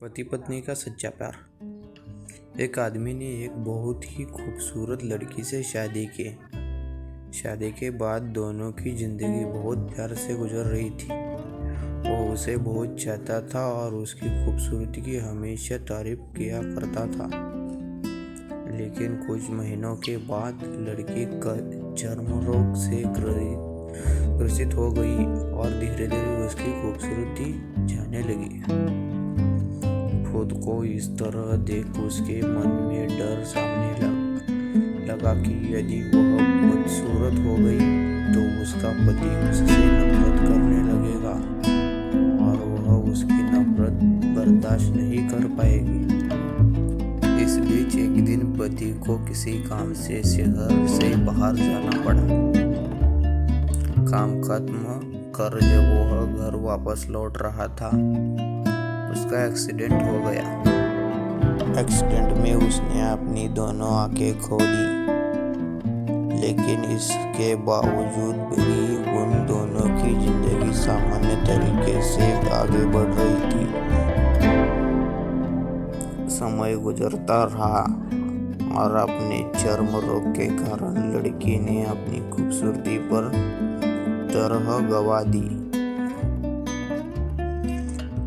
पति पत्नी का सच्चा प्यार। एक आदमी ने एक बहुत ही खूबसूरत लड़की से शादी की। शादी के बाद दोनों की जिंदगी बहुत प्यार से गुजर रही थी। वो उसे बहुत चाहता था और उसकी खूबसूरती की हमेशा तारीफ किया करता था। लेकिन कुछ महीनों के बाद लड़की चर्म रोग से ग्रसित हो गई और धीरे धीरे उसकी खूबसूरती जाने लगी। खुद को इस तरह देख उसके मन में डर सामने लगा कि यदि वह बदसूरत हो गई तो उसका पति उससे नफरत करने लगेगा और वह उसकी नफरत बर्दाश्त नहीं कर पाएगी। इस बीच एक दिन पति को किसी काम से शहर से बाहर जाना पड़ा। काम खत्म कर जब वह घर वापस लौट रहा था, उसका एक्सीडेंट हो गया। एक्सीडेंट में उसने अपनी दोनों आंखें खो दी, लेकिन इसके बावजूद भी उन दोनों की जिंदगी सामान्य तरीके से आगे बढ़ रही थी। समय गुजरता रहा और अपने चर्म रोग के कारण लड़की ने अपनी खूबसूरती पर तरह गवा दी।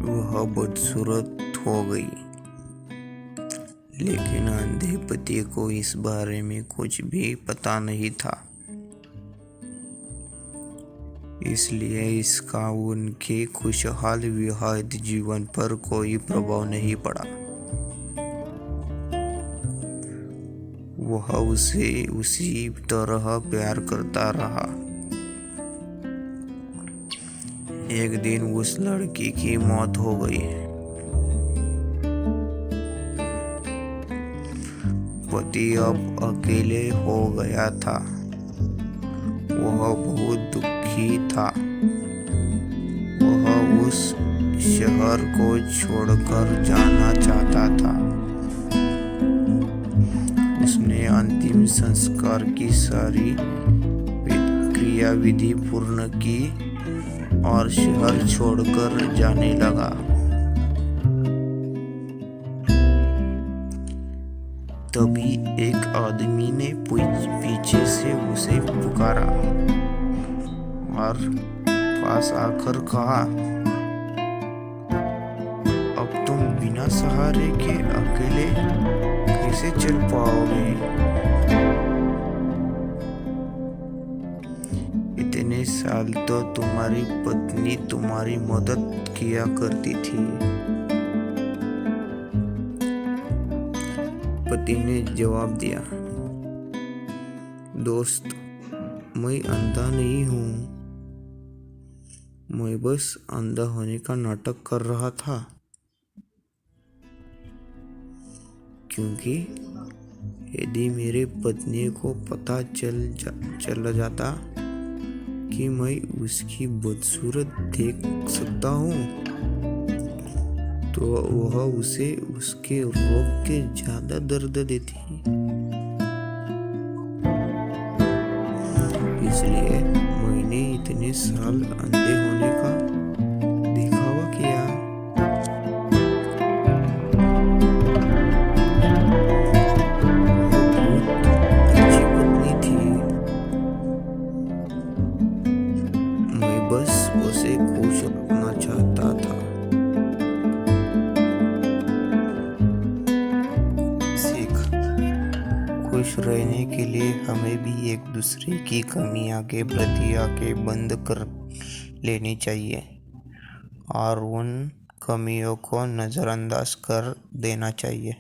वह बदसूरत हो गई, लेकिन अंधे पति को इस बारे में कुछ भी पता नहीं था, इसलिए इसका उनके खुशहाल विवाहित जीवन पर कोई प्रभाव नहीं पड़ा। वह उसे उसी तरह प्यार करता रहा। एक दिन उस लड़की की मौत हो गई। पति अब अकेले हो गया था। वह बहुत दुखी था। वह उस शहर को छोड़कर जाना चाहता था। उसने अंतिम संस्कार की सारी क्रियाविधि पूर्ण की और शहर छोड़कर जाने लगा। तभी एक आदमी ने पीछे से उसे पुकारा और पास आकर कहा, अब तुम बिना सहारे के अकेले कैसे चल पाओगे? इतने साल तो तुम्हारी पत्नी तुम्हारी मदद किया करती थी। पति ने जवाब दिया, दोस्त, मैं अंधा नहीं हूँ। मैं बस अंधा होने का नाटक कर रहा था, क्योंकि यदि मेरे पत्नी को पता चल जाता कि मैं उसकी बदसूरत देख सकता हूँ, तो वह उसे उसके रोग के ज्यादा दर्द देती। इसलिए मैंने इतने साल अंधे होने का दिखावा किया। अच्छी पत्नी थी। मैं बस उसे खुश रखना चाहता था। खुश रहने के लिए हमें भी एक दूसरे की कमियों के प्रति आंखें बंद कर लेनी चाहिए और उन कमियों को नज़रअंदाज कर देना चाहिए।